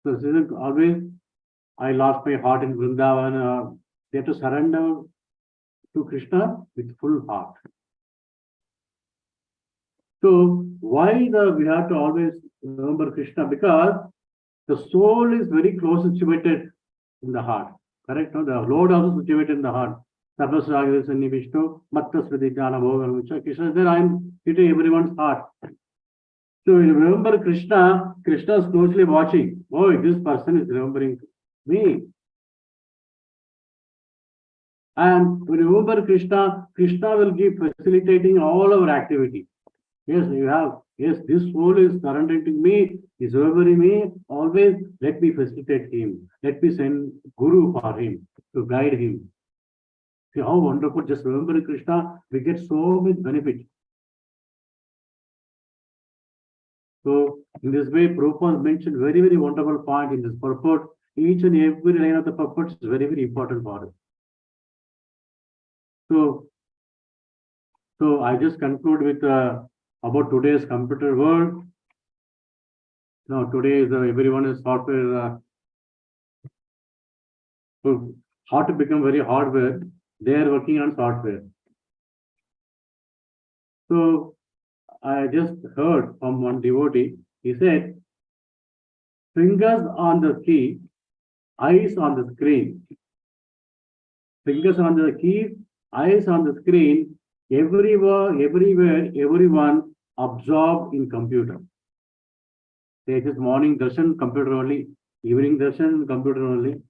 So this is always, I lost my heart in Vrindavan. They have to surrender to Krishna with full heart. So why we have to always remember Krishna? Because the soul is very close situated in the heart. Correct? No? The Lord also situated in the heart. Krishna is there, I am hitting everyone's heart. So when you remember Krishna, Krishna is closely watching. Oh, this person is remembering me. And when you remember Krishna, Krishna will give facilitating all our activity. Yes, this soul is surrendering to me, is remembering me, always let me facilitate him. Let me send Guru for him, to guide him. See how wonderful, just remembering Krishna, we get so much benefit. So in this way, Prabhupada mentioned very, very wonderful point in this purport. Each and every line of the purport is very, very important for us. So I just conclude with about today's computer world. Now today is everyone is software. So how to become very hardware. They are working on software. So I just heard from one devotee, he said, fingers on the key, eyes on the screen. Fingers on the key, eyes on the screen, everywhere, everyone absorbed in computer. Say just morning darshan, computer only, evening darshan, computer only.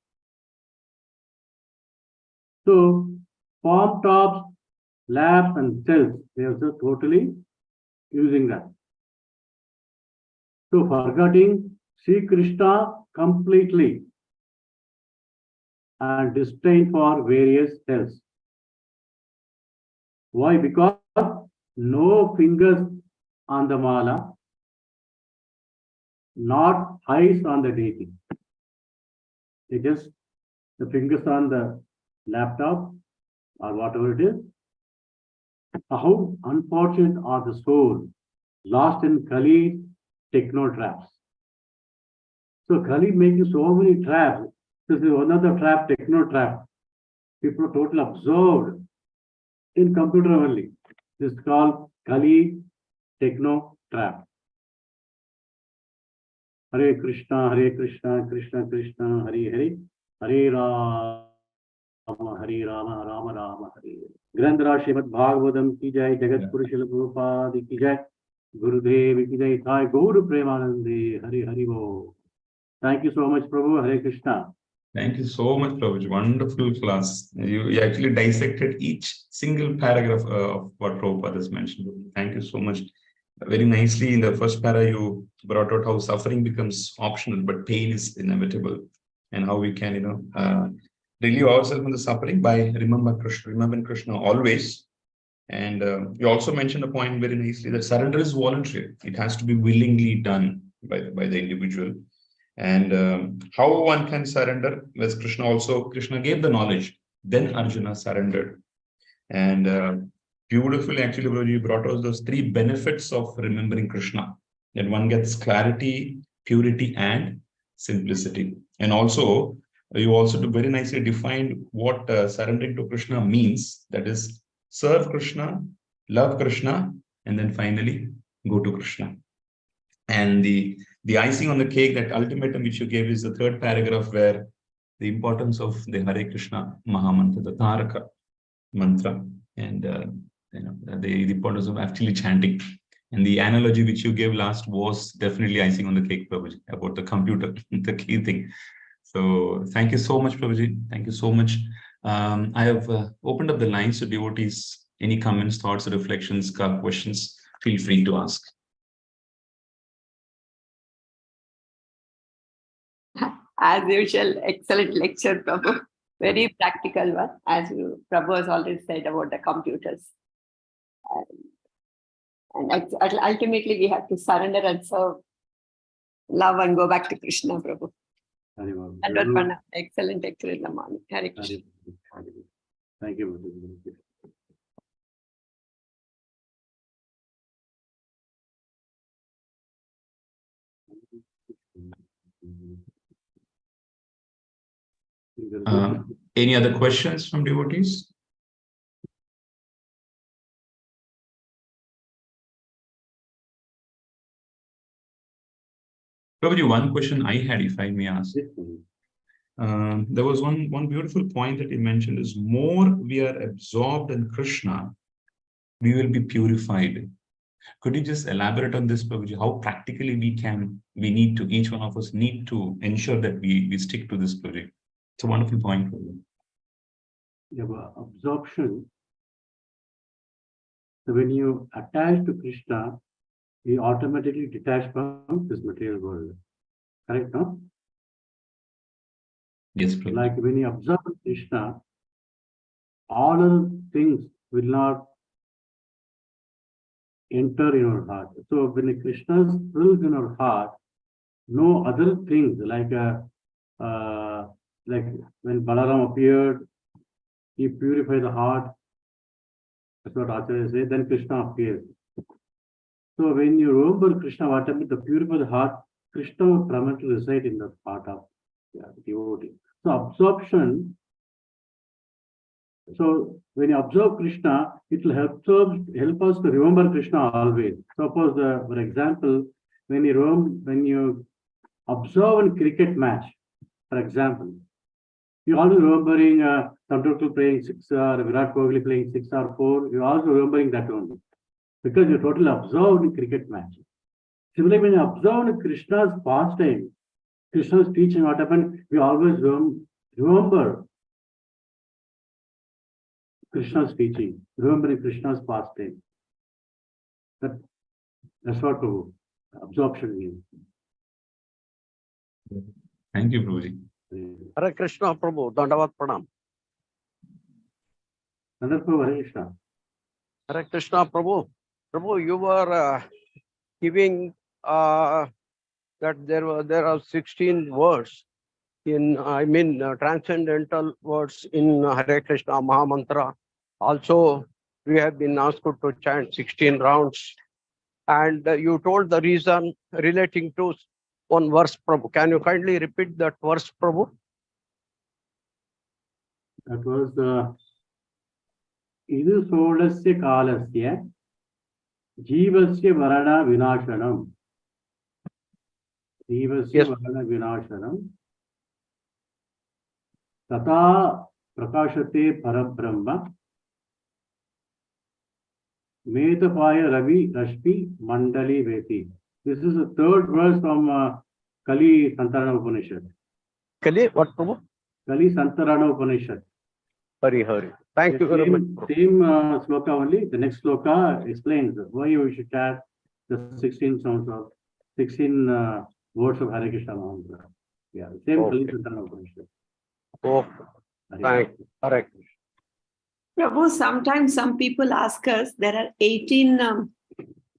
So palm tops, labs and cells, they are just totally using that. So forgetting Sri Krishna completely and disdain for various cells. Why? Because no fingers on the mala, not eyes on the deity. They just the fingers on the laptop or whatever it is. How unfortunate are the souls lost in Kali techno traps. So Kali making so many traps. This is another trap, techno trap. People are totally absorbed in computer only. This is called Kali techno trap. Hare Krishna, Krishna Krishna, Hare Hare, Hare Rama, Rama Rama, Hare. Grandhara Srimad Bhagavatam ki jai, Jagat Guru Srila Prabhupada ki jai, Gurudev ki jai, Thai Gaur Premanande, Hare Hare Bo. Thank you so much, Prabhu. Hare Krishna. Thank you so much, Prabhuji. Wonderful class. You actually dissected each single paragraph of what Prabhupada has mentioned. Thank you so much. Very nicely in the first para, you brought out how suffering becomes optional, but pain is inevitable, and how we can, relieve ourselves from the suffering by remembering Krishna always. And you also mentioned a point very nicely that surrender is voluntary. It has to be willingly done by the individual. And how one can surrender, as Krishna gave the knowledge, then Arjuna surrendered. And beautifully, actually, Prabhuji, you brought us those three benefits of remembering Krishna. That one gets clarity, purity, and simplicity. And also, you also very nicely defined what surrendering to Krishna means. That is, serve Krishna, love Krishna, and then finally go to Krishna. And the icing on the cake, that ultimatum which you gave, is the third paragraph, where the importance of the Hare Krishna Mahamantra, the Taraka mantra, and the importance of actually chanting. And the analogy which you gave last was definitely icing on the cake, Prabhuji, about the computer, the key thing. So thank you so much, Prabhuji. Thank you so much. I have opened up the lines to devotees. Any comments, thoughts, reflections, questions, feel free to ask. As usual, excellent lecture, Prabhu. Very practical one, as Prabhu has already said about the computers. And ultimately, we have to surrender and serve, love, and go back to Krishna, Prabhu. Excellent lecture in the morning. Hare Krishna. Thank you. Any other questions from devotees? Probably one question I had, if I may ask. There was one beautiful point that he mentioned is, more we are absorbed in Krishna, we will be purified. Could you just elaborate on this, Prabhuji? How practically each one of us need to ensure that we stick to this, Prabhuji? It's a wonderful point, Prabhuji. Yeah, absorption. So when you attach to Krishna, you automatically detach from this material world. Correct, no? Yes, Prabhuji. Like when you observe Krishna, all other things will not enter in your heart. So when Krishna fills in our heart, no other things like when Balaram appeared, he purified the heart. That's what Acharya says. Then Krishna appears. So when you remember Krishna, whatever the purify the heart, Krishna will permanently reside in the heart of the devotee. So absorption So when you observe Krishna, it will help us to remember Krishna always. Suppose, for example, when you observe a cricket match, for example, you also remembering Tendulkar playing 6 or Virat Kohli playing 6 or 4. You also remembering that only because you totally observed the cricket match. Similarly, when you observe Krishna's pastime, Krishna's teaching, what happened, we always remember Krishna's teaching, remembering Krishna's pastime. That's what absorption means. Thank you, Prabhuji. Hare Krishna, Prabhu. Dandavat Pranam. Hare Krishna. Hare Krishna, Prabhu. Prabhu, you were giving that there are 16 words in, transcendental words in Hare Krishna Mahamantra. Also, we have been asked to chant 16 rounds. And you told the reason relating to one verse, Prabhu. Can you kindly repeat that verse, Prabhu? That was Idu Solasya Kalasya Jivasya Varana Vinashanam. Jivasya Varana Vinashanam. Tata Prakashate Parabrahma. Metapaya Ravi Rashmi Mandali Veti. This is the third verse from Kali Santarana Upanishad. Kali, what, Prabhu? Kali Santarana Upanishad. Hari. Thank you very much, Prabhu. Same sloka only. The next sloka explains why we should chant the 16 sounds of 16 words of Hare Krishna Mahamantra. Yeah, same Kali Santarana Upanishad. Oh, thank you. Hare Krishna. Prabhu, sometimes some people ask us, there are 18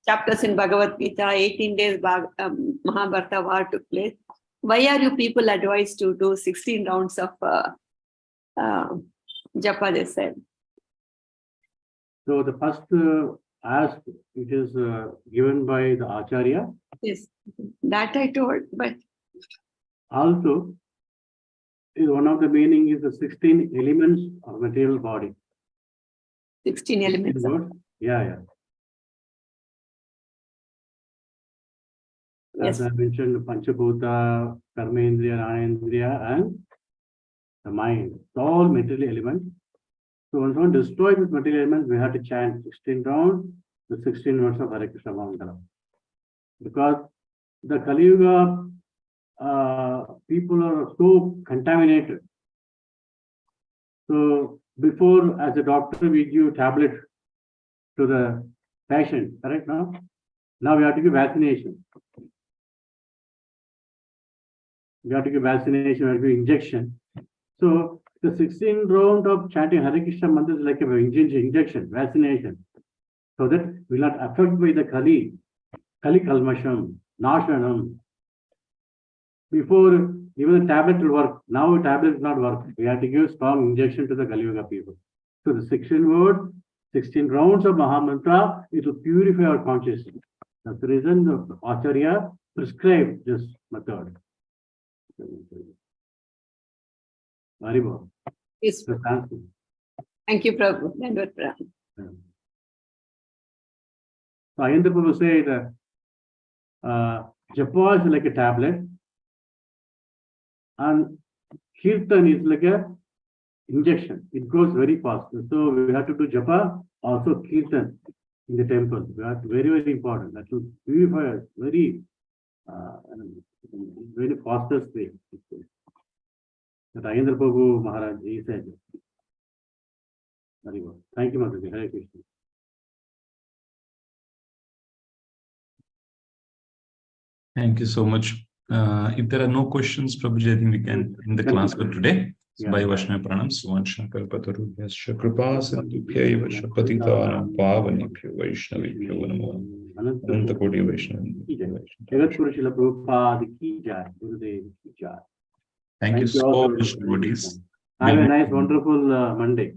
chapters in Bhagavad Gita, 18 days Mahabharata war took place. Why are you people advised to do 16 rounds of japa, they said? So the first ask, it is given by the Acharya. Yes, that I told, but Also, is one of the meaning is the 16 elements of material body. 16 elements. Yeah. Yes. As I mentioned, Panchabhuta, Karmendriya, Jnanendriya, and the mind. It's all material elements. So once one destroys this material elements, we have to chant 16 rounds, the 16 words of Hare Krishna Mahamantra. Because the Kali Yuga, people are so contaminated. So before, as a doctor, we give tablet to the patient, correct now? Now we have to give vaccination. We have to give vaccination, we have to give injection. So the 16 round of chanting Hare Krishna mantra is like an injection, vaccination. So that will not affect by the Kali Kalmasham, Nashanam. Before, even the tablet will work. Now the tablet will not work. We have to give strong injection to the Kali Yuga people. So the 16 words, 16 rounds of Mahamantra, it will purify our consciousness. That's the reason the Acharya prescribed this method. Very well. yes, thank you, Prabhu. Dandavat Pranam. So Ayendra Prabhu said Japa is like a tablet and Kirtan is like a injection. It goes very fast. So we have to do Japa, also Kirtan in the temple. That's very, very important. That will purify us very fastest way. That Ayendra Prabhu Maharaj, he said. Very well. Thank you, Mataji. Hare Krishna. Thank you so much. If there are no questions, Prabhuji, I think we can end the class for today. By Vaishnava Pranam, Suvansha Kalpatarubhyascha Kripa Sindhubhyaiva Patitanam Pavanibhyo Vaishnavibhyo Namo Ananta Koti Vaishnava. Jagat Guru Srila Prabhupada ki jai, Gurudev ki jai. Thank you so much, devotees. Have a nice, wonderful Monday.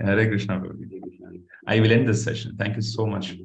Hare Krishna, Prabhuji. I will end this session. Thank you so much.